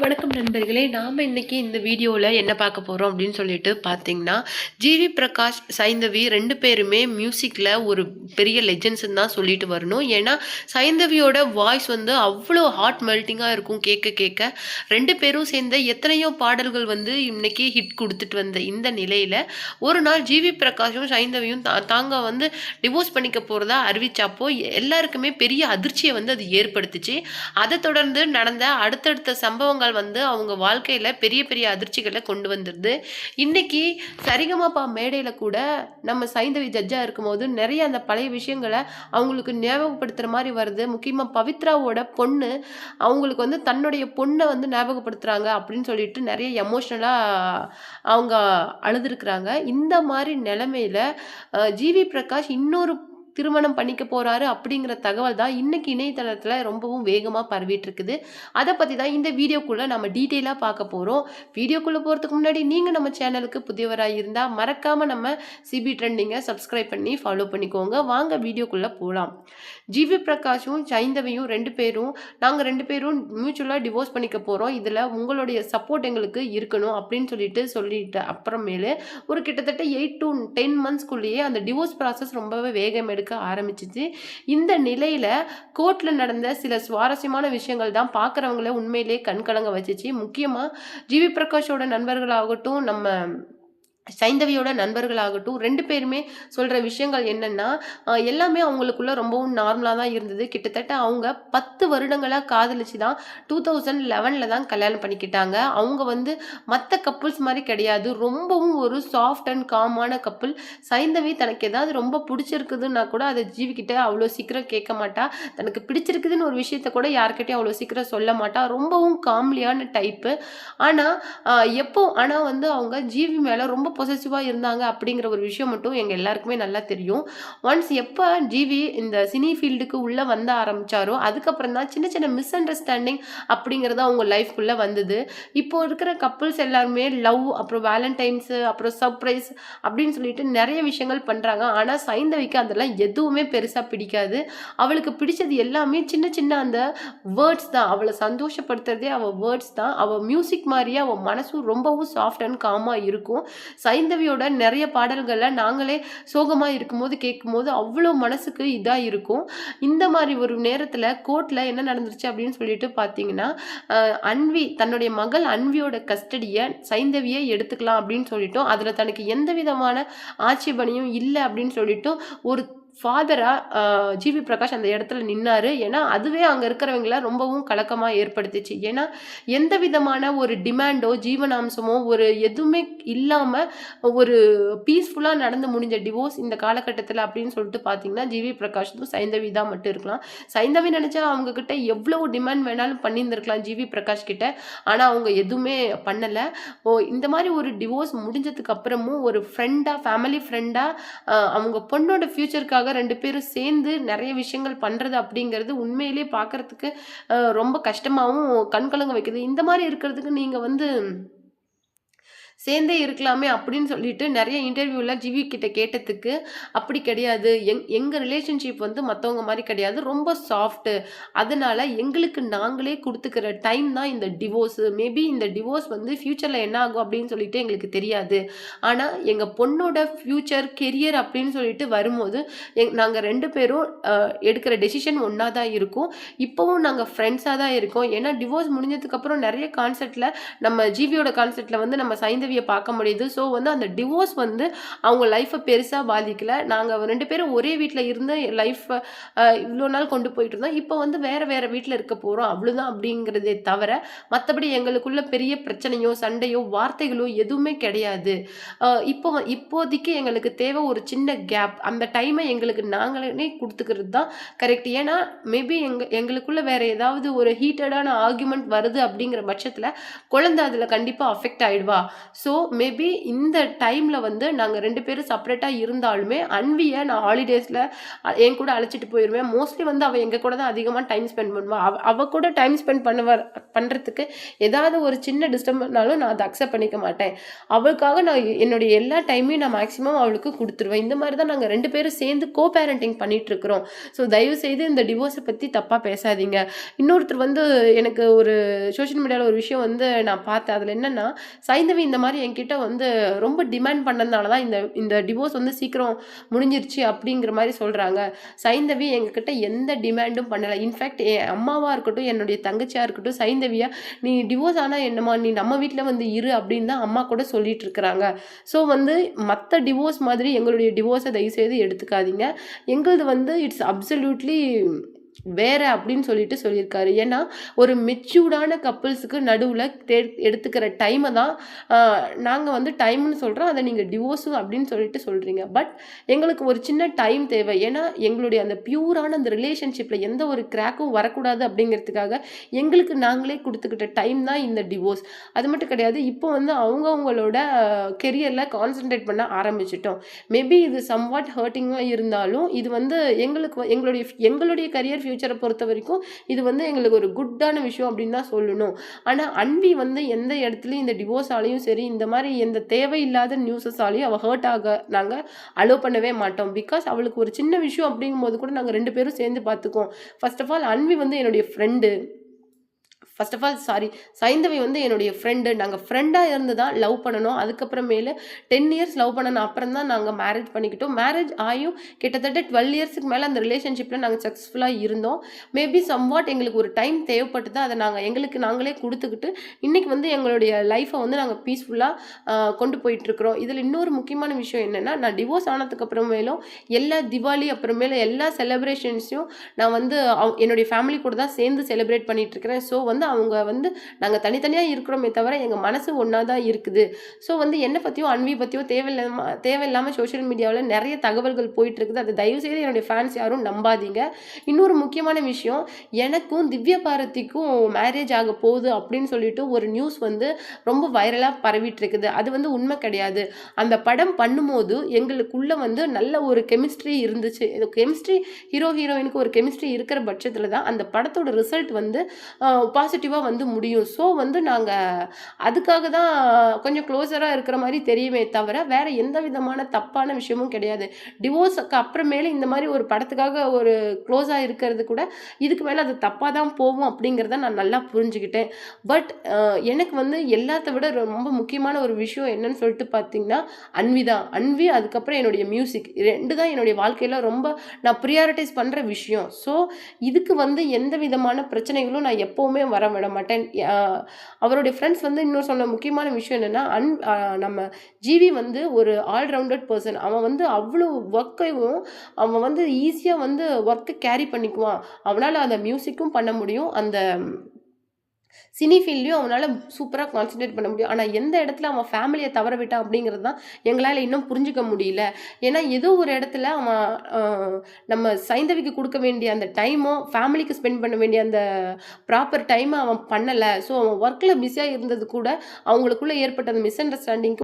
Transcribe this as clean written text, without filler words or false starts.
வணக்கம் நண்பர்களே. நாம இன்னைக்கு இந்த வீடியோல என்ன பார்க்க போறோம் அப்படின்னு சொல்லிட்டு பார்த்தீங்கன்னா, ஜிவி பிரகாஷ், சைந்தவி 2 பேருமே மியூசிக்ல ஒரு பெரிய லெஜெண்ட்ஸ்ன்னு தான் சொல்லிட்டு வரணும். ஏன்னா, சைந்தவியோட வாய்ஸ் வந்து அவ்ளோ ஹார்ட் மெல்ட்டிங்கா இருக்கும் கேட்க கேட்க. 2 பேரும் சேர்ந்த எத்தனையோ பாடல்கள் வந்து இன்னைக்கு ஹிட் குடுத்துட்டு வந்த இந்த நிலையில, ஒரு நாள் ஜிவி பிரகாஷும், சைந்தவியும் தாங்க வந்து டிவோர்ஸ் பண்ணிக்க போறதா அறிவிச்சப்போ, எல்லாருக்குமே பெரிய அதிர்ச்சிய வந்து அது ஏற்படுத்துச்சு. அத தொடர்ந்து நடந்த அடுத்தடுத்த சம்பவங்கள் வந்து அவங்க வாழ்க்கையில பெரிய பெரிய அதிர்ச்சிகள கொண்டு வந்துருது. இன்னைக்கு சரிகமபா மேடையில கூட நம்ம சைந்தவி ஜட்ஜா இருக்கும்போது நெறைய அந்த பழைய விஷயங்கள அவங்களுக்கு ஞாபகப்படுத்துற மாரி வருது. முக்கியமா பவித்ராவோட பொண்ணு, அவங்களுக்கு வந்து தன்னுடைய பொண்ண வந்து ஞாபகப்படுத்துறாங்க அப்படின்னு சொல்லிட்டு நெறைய எமோஷனலா அவங்க அழுதுருக்கிறாங்க. இந்த மாரி நெலைமையில ஜிவி பிரகாஷ் இன்னொரு திருமணம் பண்ணிக்க போறாரு அப்படிங்கிற தகவல் தான் இன்னைக்கு இணையதளத்துல ரொம்பவும் வேகமா பரவிட்டு இருக்குது. அத பத்தி தான் இந்த வீடியோக்குள்ள நம்ம டீட்டெயிலா பார்க்க போறோம். வீடியோக்குள்ள போறதுக்கு முன்னாடி நீங்க நம்ம சேனலுக்கு புதியவரா இருந்தா மறக்காம நம்ம சிபி ட்ரெண்டிங்க சப்ஸ்கிரைப் பண்ணி ஃபாலோ பண்ணிக்கோங்க. வாங்க வீடியோக்குள்ள போலாம். ஜிவி பிரகாஷும் சைந்தவியும் 2 பேரும் நாங்க 2 பேரும் மியூச்சுவலா டிவோர்ஸ் பண்ணிக்க போறோம். இதுல உங்களுடைய சப்போர்ட் எங்களுக்கு இருக்கணும் அப்படின்னு சொல்லிட்டு அப்புறமேலு ஒரு கிட்டத்தட்ட 8 to 10 மந்த்ஸ்க்குள்ளேயே அந்த டிவோர்ஸ் ப்ராசஸ் ரொம்பவே வேகம் எடுக்க ஆரம்பிச்சிச்சு. இந்த நிலையில கோர்ட்ல நடந்த சில சுவாரஸ்யமான விஷயங்கள் தான் பார்க்குறவங்கள உண்மையிலேயே கண்கலங்க வச்சுச்சு. முக்கியமா ஜிவி பிரகாஷோட நண்பர்களாகட்டும், நம்ம சைந்தவியோட நண்பர்களாகட்டும் 2 பேருமே சொல்ற விஷயங்கள் என்னன்னா, எல்லாமே அவங்களுக்குள்ள ரொம்பவும் நார்மலா தான் இருந்தது. கிட்டத்தட்ட அவங்க 10 வருடங்களா காதலிச்சு தான் 2011ல தான் கல்யாணம் பண்ணிக்கிட்டாங்க. அவங்க வந்து மத்த கப்புள்ஸ் மாரி கிடையாது. ரொம்பவும் ஒரு சாஃப்ட் அண்ட் காமான கப்புள். சைந்தவி தனக்கு ஏதாவது ரொம்ப புடிச்சிருக்குதுன்னா கூட அத ஜீவி கிட்ட அவ்வளோ சீக்கிரம் கேட்க மாட்டா. தனக்கு பிடிச்சிருக்குதுன்னு ஒரு விஷயத்த கூட யார்கிட்டயும் அவ்வளோ சீக்கிரம் சொல்ல மாட்டா. ரொம்பவும் காம்லியான டைப்பு. ஆனா, ஆனா வந்து அவங்க ஜீவி மேல ரொம்ப பொசசிவா இருந்தாங்க அப்படிங்கிற ஒரு விஷயம் மட்டும் எங்க எல்லாருக்குமே நல்லா தெரியும். ஒன்ஸ் எப்ப ஜிவி இந்த சினி ஃபீல்டுக்கு உள்ள வந்த ஆரம்பிச்சாரோ, அதுக்கப்புறம் தான் சின்ன சின்ன மிஸ் அண்டர்ஸ்டாண்டிங் அப்படிங்கிறது அவங்க லைஃப்குள்ள வந்தது. இப்போ இருக்கிற கப்புள்ஸ் எல்லாருமே லவ், அப்புறம் வேலண்டைன்ஸ், அப்புறம் சர்ப்ரைஸ் அப்படின்னு சொல்லிட்டு நெறைய விஷயங்கள் பண்றாங்க. ஆனா சைந்தவிக்கு அதெல்லாம் எதுவுமே பெருசா பிடிக்காது. அவளுக்கு பிடிச்சது எல்லாமே சின்ன சின்ன அந்த வேர்ட்ஸ் தான். அவள சந்தோஷப்படுத்துறதே அவ வேர்ட்ஸ் தான். அவ மியூசிக் மாரியே அவ மனசும் ரொம்பவும் சாஃப்ட் அண்ட் காமா இருக்கும். சைந்தவியோட நெறைய பாடல்கள நாங்களே சோகமா இருக்கும்போது கேட்கும்போது அவ்ளோ மனசுக்கு இதா இருக்கும். இந்த மாரி ஒரு நேரத்துல கோர்ட்ல என்ன நடந்துருச்சு அப்படின்னு சொல்லிட்டு பார்த்தீங்கன்னா, அன்வி தன்னுடைய மகள் அன்வியோட கஸ்டடிய சைந்தவியே எடுத்துக்கலாம் அப்படின்னு சொல்லிட்டும், அதுல தனக்கு எந்த விதமான ஆட்சேபனையும் இல்ல அப்படின்னு சொல்லிட்டும் ஒரு ஃபாதரா ஜிவி பிரகாஷ் அந்த இடத்துல நின்னாரு. ஏன்னா, அதுவே அங்க இருக்கிறவங்கள ரொம்பவும் கலக்கமா ஏற்படுத்துச்சு. ஏன்னா, எந்த விதமான ஒரு டிமாண்டோ, ஜீவனாம்சமோ ஒரு எதுவுமே இல்லாம ஒரு பீஸ்ஃபுல்லா நடந்து முடிஞ்ச டிவோர்ஸ் இந்த காலகட்டத்தில அப்படின்னு சொல்லிட்டு பார்த்தீங்கன்னா, ஜிவி பிரகாஷும் சைந்தவி தான் மட்டும் இருக்கலாம். சைந்தவி நெனச்சா அவங்க கிட்ட எவ்வளவு டிமாண்ட் வேணாலும் பண்ணியிருந்திருக்கலாம் ஜிவி பிரகாஷ் கிட்ட. ஆனா, அவங்க எதுவுமே பண்ணல. இந்த மாரி ஒரு டிவோர்ஸ் முடிஞ்சதுக்கு அப்புறமும் ஒரு ஃப்ரெண்டா, ஃபேமிலி ஃப்ரெண்டா அவங்க பொண்ணோட ஃபியூச்சருக்காக 2 பேரும் சேர்ந்து நெறைய விஷயங்கள் பண்றது அப்படிங்கிறது உண்மையிலேயே பார்க்கறதுக்கு ரொம்ப கஷ்டமாவும், கண் கலங்க வைக்குது. இந்த மாரி இருக்கிறதுக்கு நீங்க வந்து சேர்ந்தே இருக்கலாமே அப்படின்னு சொல்லிட்டு நெறைய இன்டர்வியூல ஜிவி கிட்ட கேட்டதுக்கு, அப்படி கிடையாது. எங்க ரிலேஷன்ஷிப் வந்து மத்தவங்க மாரி கிடையாது. ரொம்ப சாஃப்ட்டு. அதனால எங்களுக்கு நாங்களே குடுத்துக்கிற டைம் தான் இந்த டிவோர்ஸ். மேபி இந்த டிவோர்ஸ் வந்து ஃபியூச்சர்ல என்ன ஆகும் அப்படின்னு சொல்லிட்டு எங்களுக்கு தெரியாது. ஆனா எங்க பொண்ணோட ஃபியூச்சர், கெரியர் அப்படின்னு சொல்லிட்டு வரும்போது, நாங்க 2 பேரும் எடுக்கிற டெசிஷன் ஒண்ணா தான் இருக்கும். இப்பவும் நாங்க ஃப்ரெண்ட்ஸா தான் இருக்கோம். ஏன்னா டிவோர்ஸ் முடிஞ்சதுக்கு அப்புறம் நெறைய கான்செப்ட்ல நம்ம ஜிவியோட கான்செப்ட்ல வந்து நம்ம சைந்தவிய பார்க்க முடியுது. ஸோ வந்து அந்த டிவோர்ஸ் வந்து அவங்க லைஃப்ப பெருசா பாதிக்கல. நாங்க 2 பேரும் ஒரே வீட்ல இருந்து லைஃப்ப இவ்ளோ நாள் கொண்டு போயிட்டு இருந்தோம். இப்போ வந்து வேற வேற வீட்ல இருக்க போறோம். அவ்வளோதான் அப்படிங்கிறதே தவிர, மத்தபடி எங்களுக்குள்ள பெரிய பிரச்சனையோ, சண்டையோ, வார்த்தைகளோ எதுவுமே கிடையாது. இப்போதைக்கு எங்களுக்கு தேவை ஒரு சின்ன கேப். அந்த டைம எங்களுக்கு நாங்களே குடுத்துக்கிறது தான் கரெக்ட். ஏன்னா மேபி எங்களுக்குள்ள வேற ஏதாவது ஒரு ஹீட்டடான ஆர்குமெண்ட் வருது அப்படிங்கிற பட்சத்துல, குழந்தை அதுல கண்டிப்பா அஃபெக்ட் ஆயிடுவா. ஸோ மேபி இந்த டைம்ல வந்து நாங்க 2 பேரும் செப்பரேட்டா இருந்தாலுமே, அன்விய நான் ஹாலிடேஸ்ல என் கூட அழைச்சிட்டு போயிருவேன். மோஸ்ட்லி வந்து அவ எங்க கூட தான் அதிகமா டைம் ஸ்பெண்ட் பண்ணுவா. அவ கூட டைம் ஸ்பெண்ட் பண்றதுக்கு ஏதாவது ஒரு சின்ன டிஸ்டர்ப்னாலும் நான் அத அக்செப்ட் பண்ணிக்க மாட்டேன். அவளுக்காக நான் என்னுடைய எல்லா டைமையும் நான் மேக்ஸிமம் அவளுக்கு குடுத்துருவேன். இந்த மாரி தான் நாங்க 2 பேரும் சேர்ந்து பேரண்டிங் பண்ணிட்டு இருக்கிறோம். ஸோ தயவு செய்து இந்த டிவோர்ஸ பத்தி தப்பா பேசாதீங்க. இன்னொருத்தர் வந்து எனக்கு ஒரு சோஷியல் மீடியால ஒரு விஷயம் வந்து நான் பார்த்தேன். அதுல என்னன்னா, சைந்தவி இந்த மாரி என்கிட்ட வந்து ரொம்ப டிமாண்ட் பண்ணதுனால தான் இந்த இந்த டிவோர்ஸ் வந்து சீக்கிரம் முடிஞ்சிருச்சு அப்படிங்கிற மாரி சொல்றாங்க. சைந்தவி எங்ககிட்ட எந்த டிமாண்டும் பண்ணல. இன்ஃபாக்ட் என் அம்மாவா இருக்கட்டும், என்னுடைய தங்கச்சியா இருக்கட்டும், சைந்தவியா "நீ டிவோர்ஸ் ஆனா என்னம்மா? நீ நம்ம வீட்ல வந்து இரு" அப்படின்னு தான் அம்மா கூட சொல்லிட்டு இருக்கிறாங்க. ஸோ வந்து மத்த டிவோர்ஸ் மாதிரி எங்களுடைய டிவோர்ஸ தயவுசெய்து எடுத்துக்காதீங்க. எங்களுது வந்து இட்ஸ் அப்சல்யூட்லி வேற அப்படின்னு சொல்லியிருக்காரு. ஏன்னா, ஒரு மெச்சூர்டான கப்பிள்ஸுக்கு நடுவுல எடுத்துக்கிற டைம தான் நாங்க வந்து டைம்ன்னு சொல்றோம். அத நீங்க டிவோர்ஸும் அப்படின்னு சொல்றீங்க. பட் எங்களுக்கு ஒரு சின்ன டைம் தேவை. ஏன்னா, எங்களுடைய அந்த பியூரான அந்த ரிலேஷன்ஷிப்ல எந்த ஒரு கிராக்கும் வரக்கூடாது அப்படிங்கிறதுக்காக எங்களுக்கு நாங்களே குடுத்துக்கிட்ட டைம் தான் இந்த டிவோர்ஸ். அது மட்டும் கிடையாது. இப்போ வந்து அவங்கவங்களோட கெரியர்ல கான்சன்ட்ரேட் பண்ண ஆரம்பிச்சுட்டோம். மேபி இது சம்வாட் ஹர்ட்டிங்கா இருந்தாலும், இது வந்து எங்களுடைய கரியர் ஃபியூச்சரை பொறுத்த வரைக்கும் இது வந்து எங்களுக்கு ஒரு குட்டான விஷயம் அப்படின்னு தான் சொல்லணும். ஆனா அன்வி வந்து எந்த இடத்துலயும் இந்த டிவோர்ஸாலையும் சரி, இந்த மாதிரி எந்த தேவையில்லாத நியூஸஸாலையும் அவ ஹர்ட் ஆக நாங்க அலோவ் பண்ணவே மாட்டோம். பிகாஸ் அவளுக்கு ஒரு சின்ன விஷயம் அப்படிங்கும்போது கூட நாங்க 2 பேரும் சேர்ந்து பார்த்துக்குவோம். ஃபர்ஸ்ட் ஆஃப் ஆல் அன்வி வந்து என்னுடைய friend. First of all sorry, Saindhavi வந்து என்னுடைய ஃப்ரெண்டு. நாங்கள் ஃப்ரெண்டாக இருந்து தான் லவ் பண்ணணும். அதுக்கப்புறமேலு 10 இயர்ஸ் லவ் பண்ணணும் அப்புறம் தான் நாங்கள் மேரேஜ் பண்ணிக்கிட்டோம். மேரேஜ் ஆகியும் கிட்டத்தட்ட 12 இயர்ஸுக்கு மேலே அந்த ரிலேஷன்ஷிப்பில் நாங்கள் சக்ஸஸ்ஃபுல்லாக இருந்தோம். மேபி சம்வாட் எங்களுக்கு ஒரு டைம் தேவைப்பட்டு தான் அதை எங்களுக்கு நாங்களே கொடுத்துக்கிட்டு இன்றைக்கி வந்து எங்களுடைய லைஃப்பை வந்து நாங்கள் பீஸ்ஃபுல்லாக கொண்டு போயிட்டுருக்குறோம். இதில் இன்னொரு முக்கியமான விஷயம் என்னென்னா, நான் டிவோர்ஸ் ஆனதுக்கு அப்புறமேலும் எல்லா திவாலி அப்புறமேல எல்லா செலிப்ரேஷன்ஸையும் நான் வந்து என்னுடைய ஃபேமிலி கூட தான் சேர்ந்து செலிப்ரேட் பண்ணிகிட்ருக்கிறேன். ஸோ வந்து அவங்க வந்து நாங்கள் தனித்தனியாக இருக்கிறோமே தவிர எங்கள் மனசு ஒன்றா தான் இருக்குது. ஸோ வந்து என்னை பற்றியும் அன்வி பற்றியும் தேவையில்லாமல் சோஷியல் மீடியாவில் நிறைய தகவல்கள் போயிட்டு இருக்குது. அதை தயவுசெய்து என்னுடைய ஃபேன்ஸ் யாரும் நம்பாதீங்க. இன்னொரு முக்கியமான விஷயம், எனக்கும் திவ்யா பாரதிக்கும் மேரேஜ் ஆக போகுது அப்படின்னு சொல்லிட்டு ஒரு நியூஸ் வந்து ரொம்ப வைரலாக பரவிட்டு இருக்குது. அது வந்து உண்மை கிடையாது. அந்த படம் பண்ணும்போது எங்களுக்குள்ள வந்து நல்ல ஒரு கெமிஸ்ட்ரி இருந்துச்சு. கெமிஸ்ட்ரி ஹீரோயினுக்கு ஒரு கெமிஸ்ட்ரி இருக்கிற பட்சத்தில் தான் அந்த படத்தோட ரிசல்ட் வந்து பாசிட்டிவாக வந்து முடியும். ஸோ வந்து நாங்கள் அதுக்காக தான் கொஞ்சம் க்ளோஸராக இருக்கிற மாதிரி தெரியுமே தவிர வேறு எந்த விதமான தப்பான விஷயமும் கிடையாது. டிவோர்ஸுக்கு அப்புறமேலே இந்த மாதிரி ஒரு படத்துக்காக ஒரு க்ளோஸாக இருக்கிறது கூட இதுக்கு மேலே அது தப்பாக தான் போகும் அப்படிங்கிறத நான் நல்லா புரிஞ்சுக்கிட்டேன். பட் எனக்கு வந்து எல்லாத்த விட ரொம்ப முக்கியமான ஒரு விஷயம் என்னன்னு சொல்லிட்டு பார்த்தீங்கன்னா அன்வி தான். அன்வி அதுக்கப்புறம் என்னுடைய மியூசிக் 2 தான் என்னுடைய வாழ்க்கையில் ரொம்ப நான் ப்ரியாரிட்டைஸ் பண்ணுற விஷயம். ஸோ இதுக்கு வந்து எந்த விதமான பிரச்சனைகளும் நான் எப்போவுமே வர விட மாட்டேன். அவருடைய ஃப்ரெண்ட்ஸ் வந்து இன்னும் சொன்ன முக்கியமான விஷயம் என்னென்னா, நம்ம ஜிவி வந்து ஒரு ஆல்ரவுண்டட் பர்சன். அவன் வந்து அவ்வளோ ஒர்க்கையும் அவன் வந்து ஈஸியாக வந்து ஒர்க்கை கேரி பண்ணிக்குவான். அவனால் அந்த மியூசிக்கும் பண்ண முடியும், அந்த சினி ஃபீல்ட்லையும் அவனால் சூப்பராக கான்சன்ட்ரேட் பண்ண முடியும். ஆனால் எந்த இடத்துல அவன் ஃபேமிலியை தவற விட்டான் அப்படிங்கிறது தான் எங்களால் இன்னும் புரிஞ்சுக்க முடியல. ஏன்னா ஏதோ ஒரு இடத்துல அவன் நம்ம சைந்தவிக்கு கொடுக்க வேண்டிய அந்த டைமோ, ஃபேமிலிக்கு ஸ்பெண்ட் பண்ண வேண்டிய அந்த ப்ராப்பர் டைமை அவன் பண்ணலை. ஸோ அவன் ஒர்க்கில் பிஸியாக இருந்தது கூட அவங்களுக்குள்ளே ஏற்பட்ட அந்த மிஸ் அண்டர்ஸ்டாண்டிங்க்கு